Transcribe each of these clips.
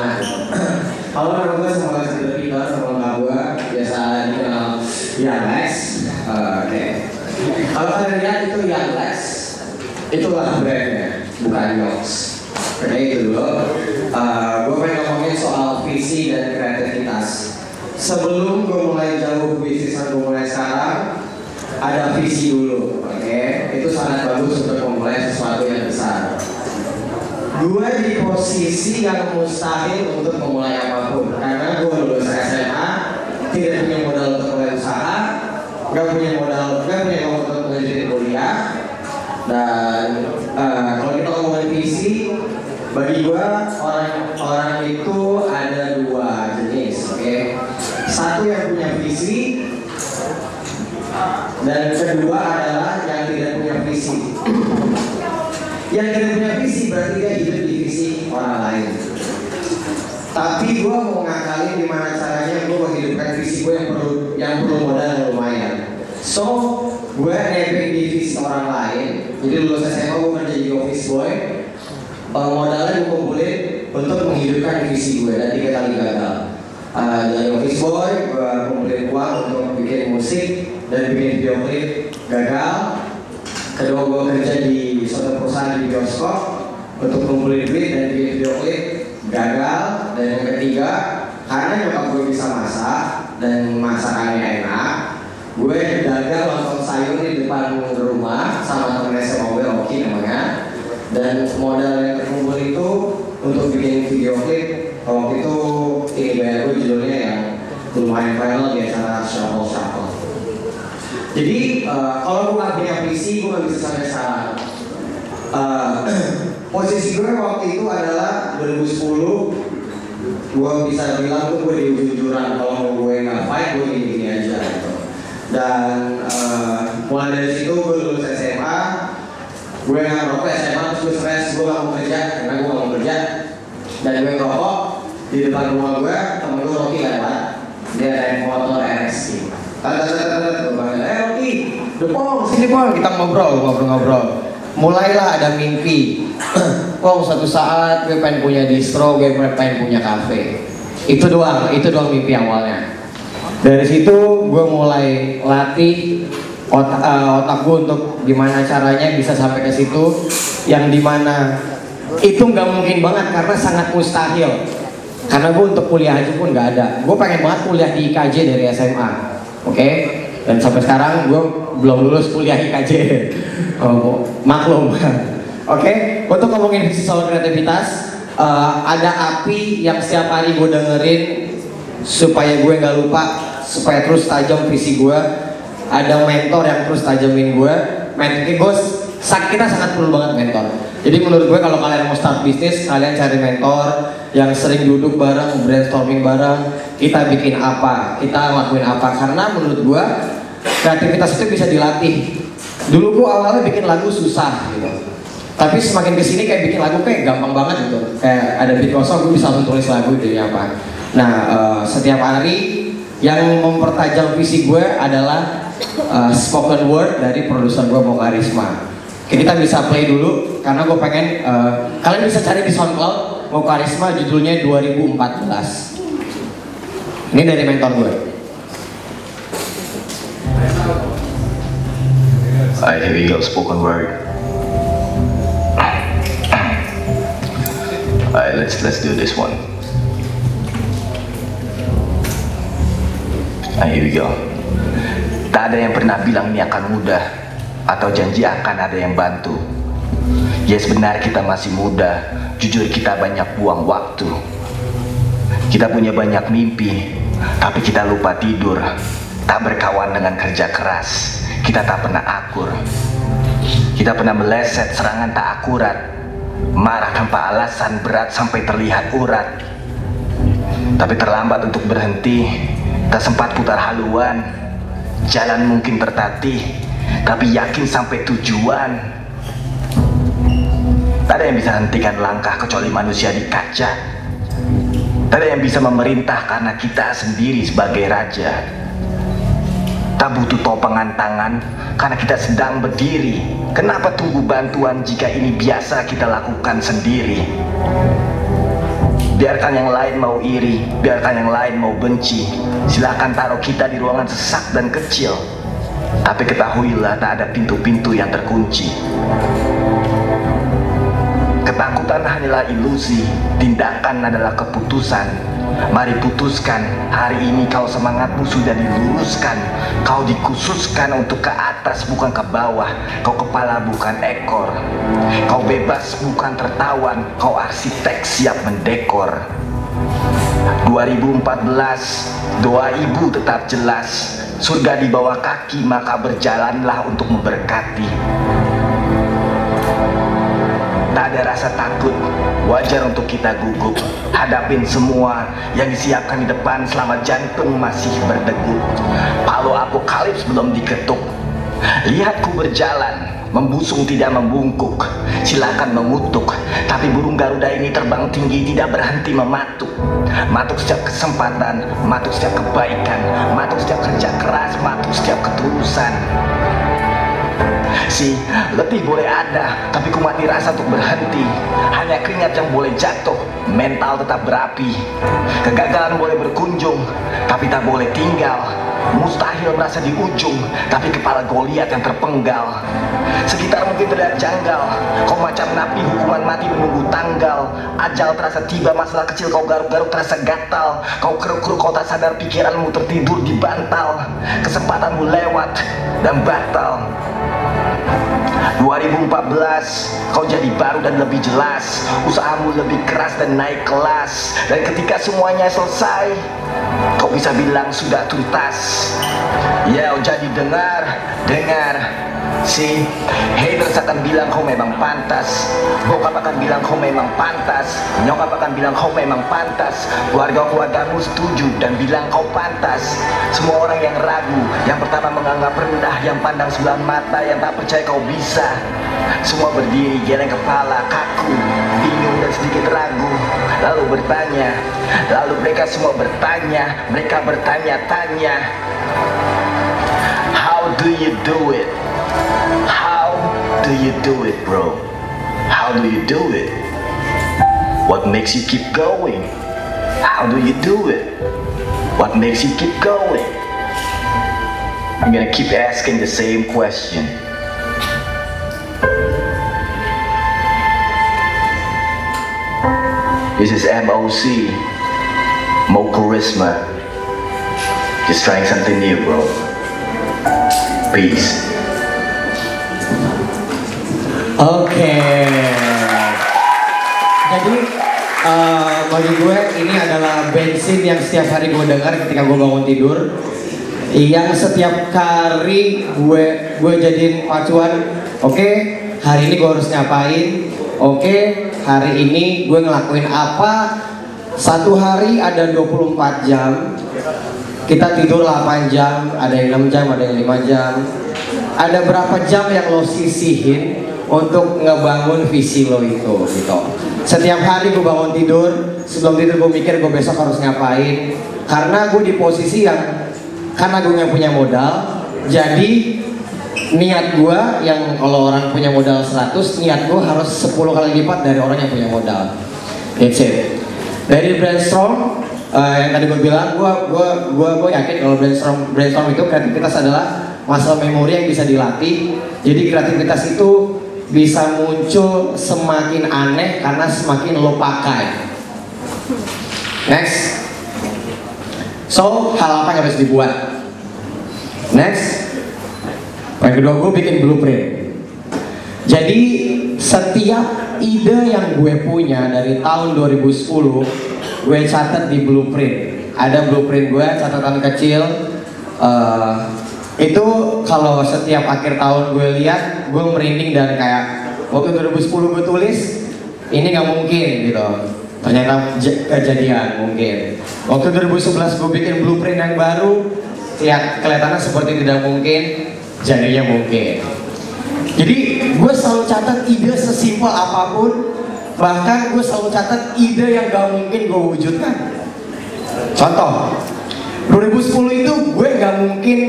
sama. Kalau nama gue sama Lex Peter, sama nama gue biasa dikenal Young Lex. Oke. Kalau kalian lihat itu Young Lex, itulah brandnya, bukan Yox. Oke, itu dulu. Gue pengen ngomongin soal visi dan kreativitas. Sebelum gue mulai jauh bisnis yang gue mulai sekarang, ada visi dulu. Oke, itu sangat bagus untuk memulai sesuatu yang besar. Gue di posisi yang mustahil untuk memulai apapun karena gue lulus SMA, tidak punya modal untuk mulai usaha, nggak punya uang untuk mengajukan kuliah. Dan kalau kita ngomongin visi, bagi gue orang itu ada dua jenis. Oke, satu yang punya visi, dan kedua adalah yang tidak punya visi. Yang tidak punya visi berarti dia hidup di visi orang lain. Tapi gue mau ngakalin gimana caranya gue menghidupkan visi gue yang perlu modal yang lumayan. So gue nebeng di visi orang lain. Jadi lulus SMA gue kerja jadi office boy. Modalnya gue kumpulin untuk menghidupkan visi gue dan 3 kali gagal. Dari office boy gue kumpulin uang untuk bikin musik dan bikin video klip, gagal. Kedua gue kerja di suatu perusahaan di bioskop untuk kumpulin duit dan bikin video klip, gagal. Dan yang ketiga, karena nyokap gue bisa masak dan masakannya enak, gue dagang lontong sayur di depan rumah sama temen SMA gue, Rocky namanya. Dan modal yang terkumpul itu untuk bikin video klip, waktu itu ini bayar gue judulnya yang lumayan viral di acara Shuffle. Jadi kalau gue gak punya visi, gue gak bisa sampai sekarang. Posisi gue waktu itu adalah 2010. Gue bisa bilang tuh gue di ujung-ujungan. Kalau gue gak fight, gue gini-gini aja gitu. Dan mulai dari situ gue lulus SMA. Gue gak ngerokok SMA, terus gue stres, gue gak mau kerja karena gue gak mau kerja. Dan gue ngerokok di depan rumah gue, temen gue Rocky lewat. Dia naik motor RX. Rocky, Depong, sini Pong, kita ngobrol. Mulailah ada mimpi. Pong, suatu saat gue pengen punya distro, gue pengen punya kafe. Itu doang mimpi awalnya. Dari situ gue mulai latih otak gue untuk gimana caranya bisa sampai ke situ, yang dimana itu nggak mungkin banget karena sangat mustahil. Karena gue untuk kuliah aja pun nggak ada. Gue pengen banget kuliah di IKJ dari SMA, oke? Dan sampai sekarang gue belum lulus kuliah IKJ. Maklum. Oke? Untuk ngomongin visi soal kreativitas, ada api yang setiap hari gue dengerin supaya gue nggak lupa, supaya terus tajam visi gue. Ada mentor yang terus tajamin gue. Kita sangat perlu banget mentor. Jadi menurut gue kalau kalian mau start bisnis, kalian cari mentor yang sering duduk bareng, brainstorming bareng, kita bikin apa, kita lakuin apa. Karena menurut gue kreativitas itu bisa dilatih. Dulu gue awalnya bikin lagu susah gitu, tapi semakin kesini kayak bikin lagu kayak gampang banget gitu. Kayak ada beat kosong, gue bisa tulis lagu dari apa. Nah setiap hari yang mempertajam visi gue adalah spoken word dari produser gue, Mo Karisma. Kita bisa play dulu karena gue pengen kalian bisa cari di SoundCloud, Mo Karisma, judulnya 2014. Ini dari mentor gue. Here we go, spoken word. Alright, let's do this one. Here we go. Tak ada yang pernah bilang ini akan mudah, atau janji akan ada yang bantu. Yes, benar kita masih muda, jujur kita banyak buang waktu. Kita punya banyak mimpi, tapi kita lupa tidur. Tak berkawan dengan kerja keras, kita tak pernah akur. Kita pernah meleset serangan tak akurat, marah tanpa alasan berat sampai terlihat urat. Tapi terlambat untuk berhenti, tak sempat putar haluan. Jalan mungkin tertatih, tapi yakin sampai tujuan. Tak ada yang bisa hentikan langkah kecuali manusia di kaca. Tak ada yang bisa memerintah karena kita sendiri sebagai raja. Tak butuh topangan tangan karena kita sedang berdiri. Kenapa tunggu bantuan jika ini biasa kita lakukan sendiri? Biarkan yang lain mau iri, biarkan yang lain mau benci. Silahkan taruh kita di ruangan sesak dan kecil. Tapi ketahuilah tak ada pintu-pintu yang terkunci. Ketakutan hanyalah ilusi, tindakan adalah keputusan. Mari putuskan, hari ini kau semangatmu sudah diluruskan. Kau dikhususkan untuk ke atas bukan ke bawah. Kau kepala bukan ekor. Kau bebas bukan tertawan. Kau arsitek siap mendekor. 2014, doa ibu tetap jelas. Surga di bawah kaki, maka berjalanlah untuk memberkati. Tak ada rasa takut, wajar untuk kita gugup. Hadapin semua yang disiapkan di depan selama jantung masih berdegup. Palu apokalips belum diketuk. Lihatku berjalan, membusung tidak membungkuk. Silakan mengutuk, tapi burung Garuda ini terbang tinggi tidak berhenti mematuk. Matuk setiap kesempatan, matuk setiap kebaikan, matuk setiap kerja keras, matuk setiap ketulusan. Si letih boleh ada, tapi ku mati rasa untuk berhenti. Hanya keringat yang boleh jatuh, mental tetap berapi. Kegagalan boleh berkunjung, tapi tak boleh tinggal. Mustahil merasa di ujung, tapi kepala Goliat yang terpenggal. Sekitar mungkin terlihat janggal, kau macam napi hukuman mati menunggu tanggal. Ajal terasa tiba, masalah kecil kau garuk-garuk terasa gatal. Kau keruk-keruk, kau tak sadar pikiranmu tertidur di bantal. Kesempatanmu lewat dan batal. 2014, kau jadi baru dan lebih jelas. Usahamu lebih keras dan naik kelas. Dan ketika semuanya selesai, kau bisa bilang sudah tuntas. Ya, jadi dengar. Si haters akan bilang kau memang pantas. Bokap akan bilang kau memang pantas. Nyokap akan bilang kau memang pantas. Keluargamu setuju dan bilang kau pantas. Semua orang yang ragu, yang pertama menganggap rendah, yang pandang sebelah mata, yang tak percaya kau bisa, semua berdiri geleng kepala, kaku, bingung dan sedikit ragu. Lalu bertanya, lalu mereka semua bertanya, mereka bertanya-tanya, how do you do it? How do you do it, bro? How do you do it? What makes you keep going? How do you do it? What makes you keep going? I'm gonna keep asking the same question. This is MOC, Mo Charisma. Just trying something new, bro. Peace. Oke. Jadi bagi gue ini adalah bensin yang setiap hari gue dengar ketika gue bangun tidur. Yang setiap kali gue jadiin pacuan. Oke, hari ini gue harus ngapain? Oke, hari ini gue ngelakuin apa? Satu hari ada 24 jam. Kita tidur 8 jam, ada yang 6 jam, ada yang 5 jam. Ada berapa jam yang lo sisihin untuk ngebangun visi lo itu gitu. Setiap hari gue bangun tidur, sebelum tidur gue mikir gue besok harus ngapain. Karena gue di posisi yang, karena gue gak punya modal, jadi niat gue yang kalau orang punya modal 100, niat gue harus 10 kali lipat dari orang yang punya modal. That's it. Dari brainstorm, yang tadi gue bilang, gue yakin kalau brainstorm itu kreativitas adalah masalah memori yang bisa dilatih. Jadi kreativitas itu bisa muncul semakin aneh karena semakin lo pakai. Next. So, hal apa yang harus dibuat? Next. Yang kedua, gue bikin blueprint. Jadi setiap ide yang gue punya dari tahun 2010 gue catat di blueprint. Ada blueprint gue, catatan kecil. Itu kalau setiap akhir tahun gue lihat, gue merinding dan kayak waktu 2010 gue tulis ini nggak mungkin gitu. Ternyata kejadian mungkin. Waktu 2011 gue bikin blueprint yang baru, ya kelihatannya seperti tidak mungkin, jadinya mungkin. Jadi gue selalu catat ide sesimpel apapun, bahkan gue selalu catat ide yang gak mungkin gue wujudkan. Contoh, 2010 itu gue gak mungkin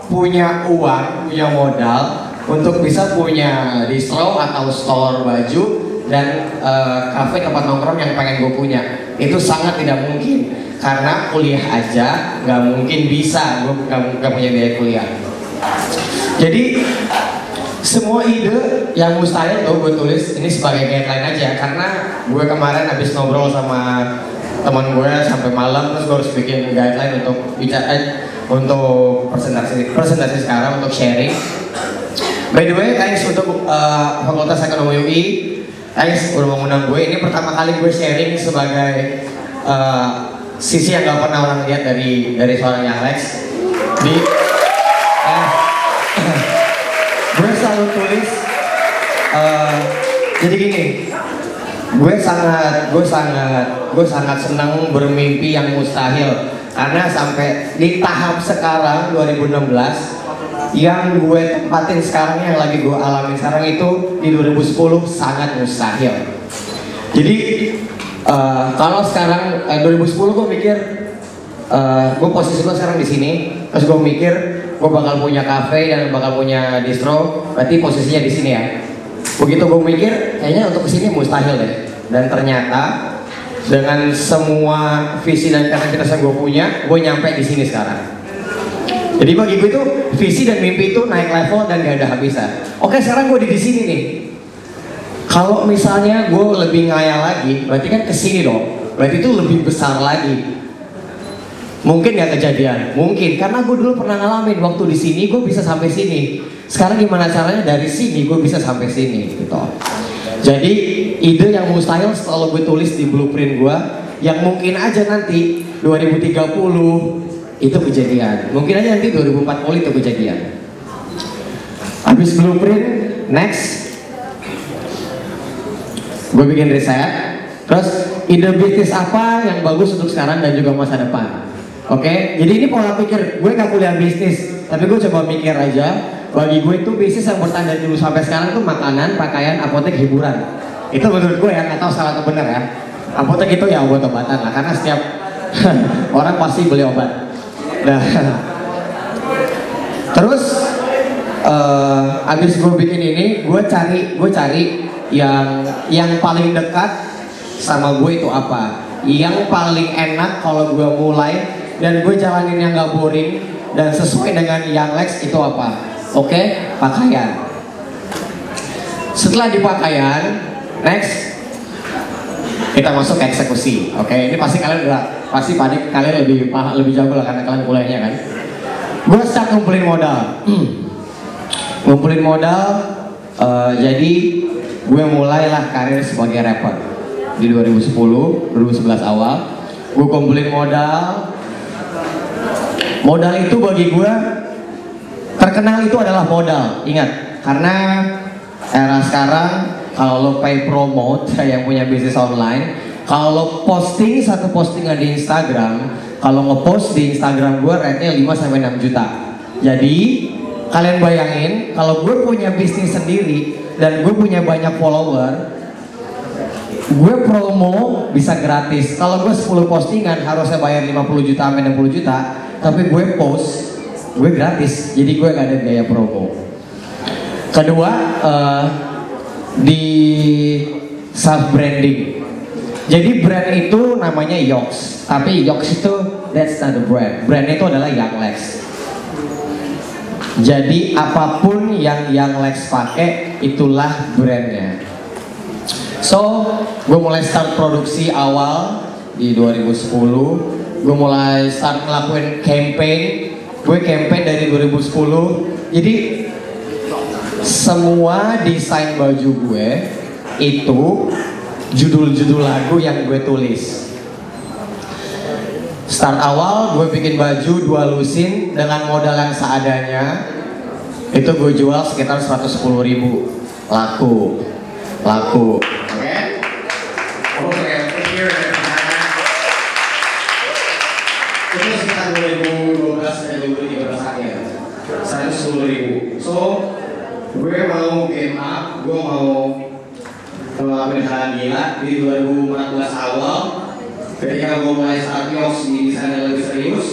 punya uang, punya modal untuk bisa punya distro atau store baju dan cafe tempat nongkrong yang pengen gue punya. itu sangat tidak mungkin, karena kuliah aja nggak mungkin bisa, gue nggak punya biaya kuliah. Jadi semua ide yang mustahil tuh gue tulis ini sebagai guideline aja, karena gue kemarin habis ngobrol sama teman gue sampai malam, terus gue harus bikin guideline untuk bicara, untuk presentasi sekarang, untuk sharing. By the way, guys, untuk Fakultas Ekonomi UI, guys, udah mengundang gue. Ini pertama kali gue sharing sebagai sisi yang gak pernah orang lihat dari seorang Young Lex. Gue selalu tulis, jadi gini, gue sangat senang bermimpi yang mustahil, karena sampai di tahap sekarang 2016 yang gue tempatin sekarang, yang lagi gue alami sekarang itu di 2010 sangat mustahil. Jadi kalau sekarang 2010 gue mikir, gue posisi gue sekarang di sini, terus gue mikir gue bakal punya cafe dan bakal punya distro, berarti posisinya di sini ya. Begitu gue mikir, kayaknya untuk kesini mustahil deh. Dan ternyata dengan semua visi dan kreativitas yang gue punya, gue nyampe di sini sekarang. Jadi bagi gue itu visi dan mimpi itu naik level dan gak ada habisnya. Oke, sekarang gue di sini nih. Kalau misalnya gue lebih ngayal lagi, berarti kan kesini dong. Berarti itu lebih besar lagi. Mungkin gak kejadian, mungkin karena gue dulu pernah ngalamin waktu di sini gue bisa sampai sini. Sekarang gimana caranya dari sini gue bisa sampai sini gitu. Jadi ide yang mustahil selalu gue tulis di blueprint gue, yang mungkin aja nanti 2030 itu kejadian, mungkin aja nanti 2040 itu kejadian. Habis blueprint, next gue bikin riset, terus ide bisnis apa yang bagus untuk sekarang dan juga masa depan. Oke, jadi ini pola pikir gue gak kuliah bisnis, tapi gue coba mikir aja. Bagi gue itu bisnis yang bertanda dulu sampai sekarang tuh makanan, pakaian, apotek, hiburan. Itu menurut gue ya, nggak tahu salah atau benar ya. Apotek itu ya obat-obatan lah, karena setiap orang pasti beli obat. Nah, terus abis gue bikin ini, gue cari yang paling dekat sama gue itu apa, yang paling enak kalau gue mulai dan gue jalanin yang gak boring dan sesuai dengan Young Lex itu apa? Oke, pakaian. Setelah di pakaian, next kita masuk ke eksekusi. Oke, ini pasti kalian pasti panik, kalian lebih jago lah karena kalian kuliahnya kan. Gue start ngumpulin modal. Ngumpulin modal, jadi gue mulailah karir sebagai rapper di 2011 awal. Gue kumpulin modal. Modal itu bagi gue, terkenal itu adalah modal. Ingat, karena era sekarang kalau lo pay promote yang punya bisnis online, kalau lo posting satu postingan di Instagram, kalau ngepost di Instagram gue rate-nya 5-6 juta. Jadi kalian bayangin kalau gue punya bisnis sendiri dan gue punya banyak follower, gue promo bisa gratis. Kalau gue 10 postingan harusnya bayar 50 juta sampai 60 juta, tapi gue post, gue gratis. Jadi gue gak ada biaya promo. Kedua, di self branding. Jadi brand itu namanya Yox, tapi Yox itu that's not the brand. Brand itu adalah Young Lex. Jadi apapun yang Young Lex pakai itulah brandnya. So, gue mulai start produksi awal di 2010. Gue mulai start ngelakuin campaign. Gue campaign dari 2010. Jadi semua desain baju gue itu judul-judul lagu yang gue tulis. Start awal gue bikin baju 2 lusin dengan modal yang seadanya. Itu gue jual sekitar 110.000. Laku. Itu sekitar 2012 dan 2013 akhir. 110.000. So, gue mau game up, gue mau ngelakuin hal gila di 2014 awal. Ketika gue mulai start Yox di desain yang lebih serius,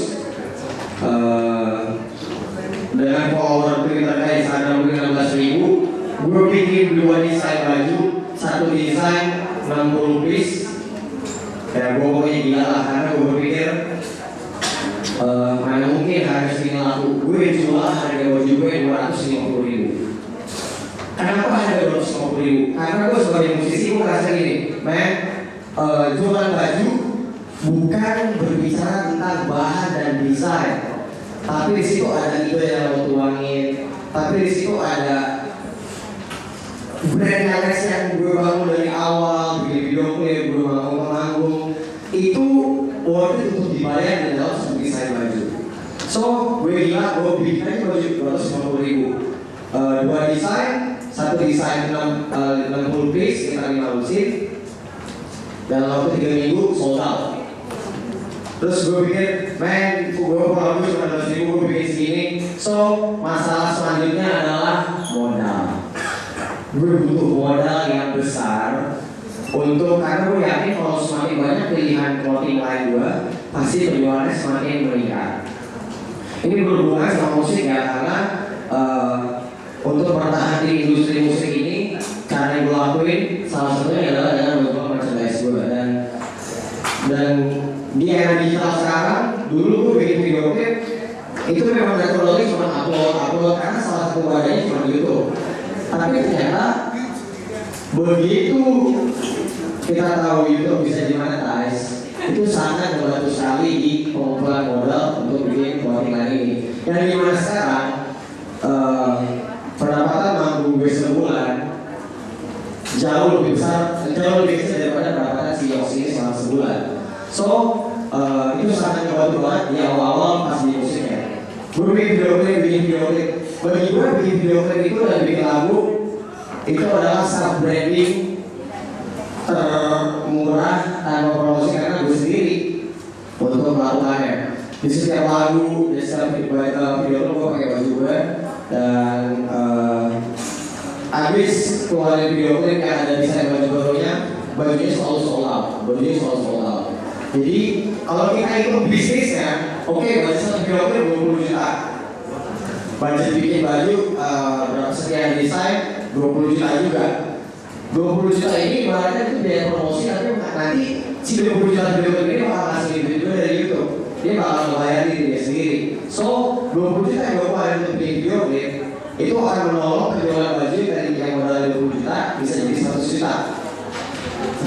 dengan follower Twitter kayak Instagram 16.000, gue bikin 2 desain baju, 1 desain 60 piece. Ya gue gila lah, karena gue berpikir mana mungkin harus ini laku gue jual harga baju gue 250.000. Kenapa harga 250.000? Karena gue sebagai musisi gue ngerasa gini, men, jualan baju bukan berbicara tentang bahan dan desain, tapi di situ ada ide yang lo tuangin, tapi di situ ada brand yang gue bangun dari awal, bikin video klip, gue manggung, itu worth it untuk dibayar dan dalam satu desain baju. So, gue gila, gue bikin aja baju 250.000. Dua desain, satu desain 60 piece, kita 5 lusin. Dalam waktu 3 minggu, sold out. Terus gue pikir, men, gue pulang gue cuma 200.000, gue bikin segini. So, masalah selanjutnya adalah modal. Gue butuh modal yang besar untuk, karena gue yakin kalau semakin banyak pilihan clothing lain gue, pasti penjualannya semakin meningkat. Ini berhubungan sama musik ya, karena untuk bertahan di industri musik ini, cara yang gue lakuin salah satunya adalah dengan membuat merchandise gue. Dan di era digital sekarang, dulu gue bikin video klip itu memang metodologi cuma upload karena salah satu wadahnya cuma di YouTube. Tapi ternyata begitu kita tahu YouTube bisa dimonetize, itu sangat membantu sekali di pengumpulan modal untuk bikin clothing ini. Yang dimana sekarang pendapatan manggung gue sebulan jauh lebih besar daripada pendapatan si Yosi selama sebulan. So itu sangat membantu banget di awal-awal pas di musiknya. Gue bikin video klip. Bagi gue bikin video klip itu dan bikin lagu itu adalah self branding termurah tanpa promosi karena gue sendiri untuk melakukannya. Di setiap lagu, di setiap video klip gue pakai baju gue. Dan habis keluarin video klip yang ada desain baju barunya, bajunya selalu sold out. Jadi kalau kita itu bisnisnya, oke, budget satu video klip 20 juta. Budget bikin baju berapa sekian desain 20 juta juga. 20 juta ini ibaratnya itu biaya promosi, tapi nanti si 20 juta video klip ini bakal ngasih duit juga dari YouTube. Dia bakal membayar diri sendiri. So 20 juta yang gue keluarin untuk bikin video klip itu akan menolong penjualan baju dari yang modal 20 juta bisa jadi 100 juta.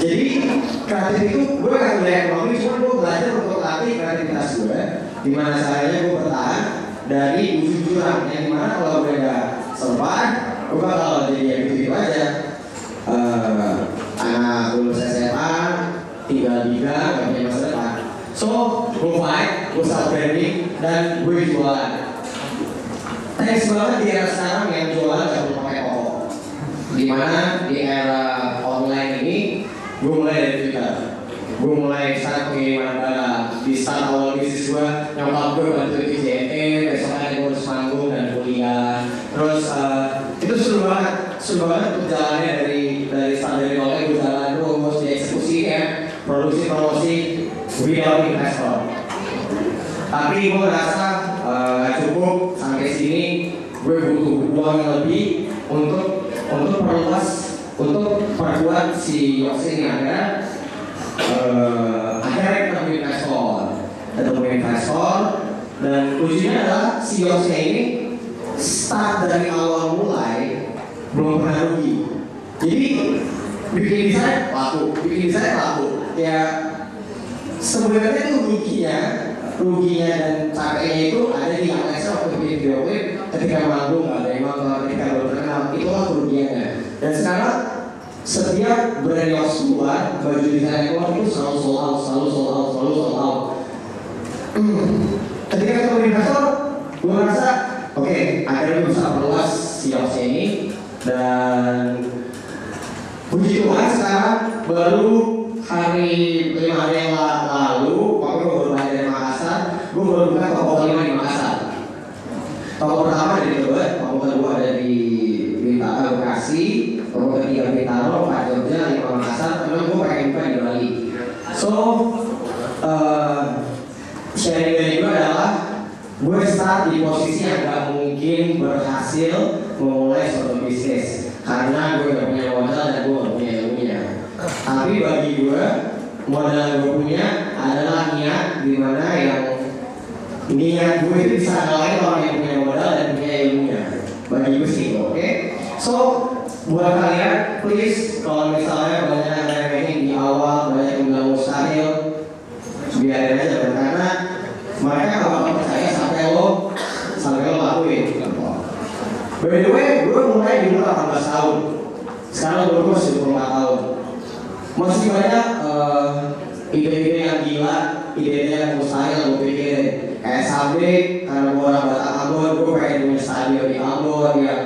Jadi kreatif itu gue gak belajar ekonomi, cuma gue belajar untuk latih kreativitas gue. Dimana caranya gue bertahan dari ujung jurang, yang dimana kalau gue gak sempat, gue bakal jadi yang gitu aja. Anak lulus SMA, tinggal tiga, gak punya masa depan. So, gue fight, gue self branding, dan gue jualan. Thanks banget di era sekarang yang jualan gak perlu pakai toko. Dimana di era online ini, gue mulai dari Twitter. Gue mulai start pengiriman barang. Di start awal bisnis gue, nyokap gue bantu di JNT, besoknya gue harus manggung dan kuliah. Terus itu seru banget untuk jalannya dari start dari nolnya gue jalan terus dieksekusi ya, produksi promosi without investor. Tapi gue ngerasa gak cukup sampai sini, gue butuh uang yang lebih untuk perbuat si Yosi ini akhirnya ketemu investor dan ujungnya adalah si Yosi ini start dari awal mulai belum pernah rugi. Jadi bikin desain laku ya, sebenarnya itu ruginya dan capeknya itu ada di Alexa waktu bikin video klip ketika manggung gak ada yang nonton, ketika belum terkenal, itulah kerugiannya. Dan sekarang setiap brand yang keluar, baju desain keluar itu selalu sold out. Ketika ketemu investor, gue merasa oke, akhirnya gue bisa perluas si Yosi ini. Dan puji Tuhan sekarang baru 5 hari yang lalu, waktu gue baru balik dari Makassar, gue baru buka toko kelima di Makassar. Toko pertama ada di Tebet, toko kedua ada di Bekasi, toko ketiga Bintaro, 4 Jogja, 5 Makassar, kemudian gue pengen buka di Bali. So, sharing dari gue adalah gue start di posisi yang gak mungkin berhasil memulai suatu bisnis karena gue gak punya modal dan gue gak punya ilmunya. Tapi bagi gue modal yang gue punya adalah niat, dimana yang niat gue itu bisa ngalahin orang yang punya modal dan punya ilmunya. Bagi gue sih, oke? So, buat kalian, please kalau misalnya banyak yang remehin di awal, banyak yang bilang mustahil, biarin aja, karena mereka gak bakal percaya sampai lo lakuin. By the way, gue mulai di umur 18 tahun. Sekarang gue masih 24 tahun. Masih banyak ide-ide yang gila, ide-ide yang mustahil gue pikirin. Kayak sampai karena gue orang Batak Ambon, gue pengen punya stadion di Ambon yang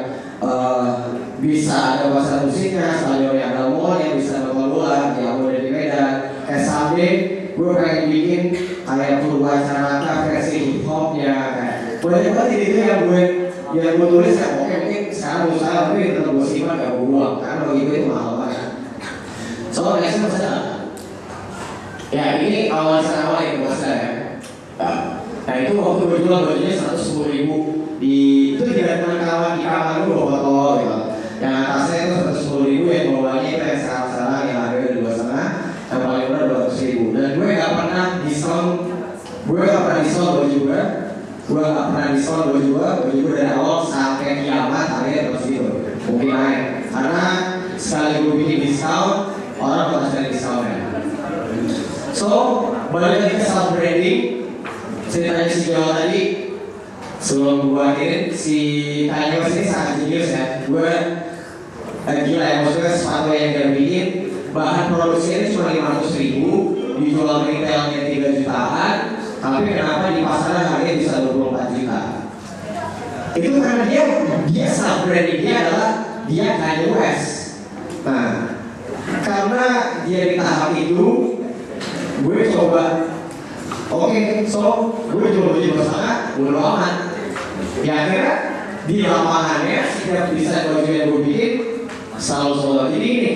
bisa ada bahasa musiknya, stadion yang ada mall yang bisa nonton bola, yang ada di Medan. Kayak sampai gue pengen bikin kayak Purwacaraka versi hip hopnya. Banyak banget ide yang gue tulis ya, oke mungkin sekarang usaha tapi tetap gue simpan gak gue buang karena bagi gue itu mahal banget. So next masalah. Ya ini awal itu masalah ya. Nah itu waktu gue jual bajunya 110.000 itu didatangkan kawan di kamar gue bawa foto gitu. Yang atasnya itu 110.000, yang bawahnya itu yang sekarang yang harganya 2,5, yang paling murah 200.000. Dan gue gak pernah diskon baju gue. Gue gak pernah diskon baju gue dari awal sampai kiamat harganya terus gitu. Mungkin naik karena sekali gue bikin diskon, orang bakal cari diskonnya. So, balik lagi ke self branding. Ceritanya si Jawa tadi, sebelum gue akhirin, si Kanye West ini sangat jenius ya. Gue gila ya, maksudnya sepatu yang dia bikin, bahan produksinya cuma 500.000, dijual retailnya 3 jutaan, tapi kenapa di pasaran harganya bisa 24 juta? Itu karena dia self branding dia adalah dia Kanye West. Nah, karena dia di tahap itu, gue coba gue coba baju pasangan, gue aman. Ya akhirnya di lapangannya setiap desain baju yang gue bikin selalu jadi ini.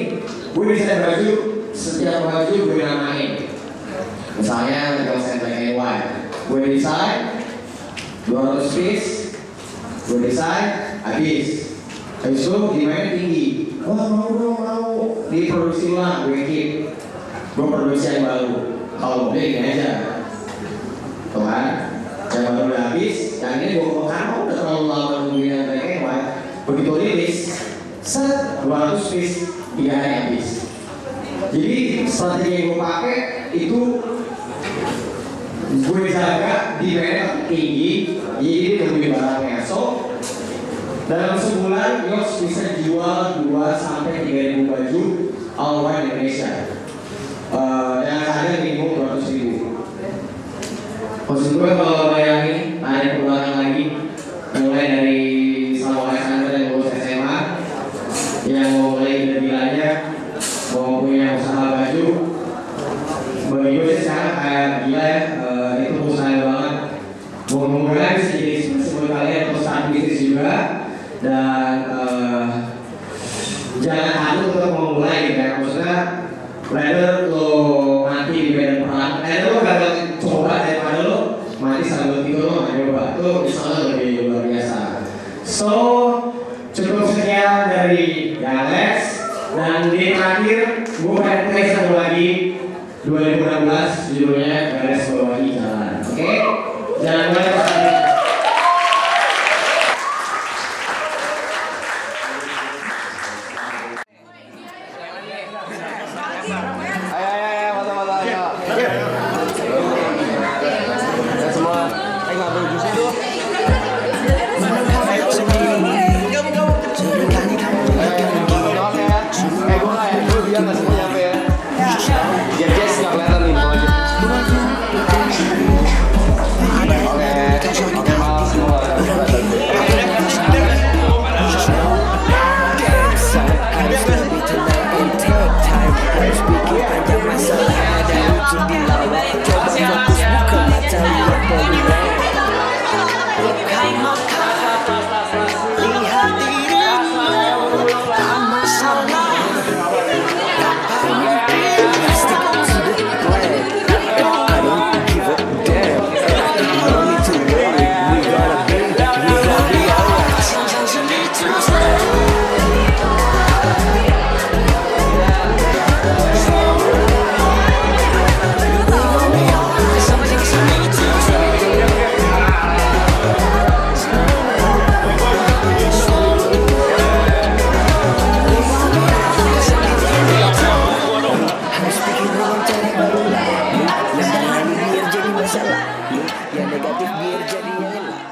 Gue desain baju, setiap baju gue namain. Misalnya kalau saya pakai white, gue desain 200 piece, gue desain habis. Habis itu demandnya tinggi. Wah mau diproduksi ulang, gue keep. Gue produksi yang baru. Kalau beli ini aja. Tuh kan, yang baru udah habis, yang ini gue karena udah terlalu lama nungguin yang kayak white. Begitu rilis, 200 piece 3 hari habis. Jadi strategi yang gue pakai itu gue jaga demand tinggi, jadi nungguin barangnya. So dalam sebulan Yox bisa jual 2 sampai 3.000 baju all over Indonesia. Yang ada minimum 200.000. Maksud gue kalau bayangin tarik ke belakang lagi, mulai dari Samuel Alexander yang lulus SMA, yang mau mulai gila-gilanya, mau punya usaha baju, bagi gue sih sekarang kayak gila ya, itu usaha banget. Mudah-mudahan bisa jadi sebut kalian untuk start bisnis juga, dan jangan takut untuk memulai gitu ya. Maksudnya rather lo mati di medan perang, lo gagal coba daripada lo mati sambil tidur lo nggak coba, itu misalnya lebih luar biasa. So cukup sekian dari Alex, dan di terakhir gue pengen play satu lagi 2016 judulnya Garis Bawahi Jalan. Oke? Jangan lupa masalah. Yang negatif biar jadi yang elak.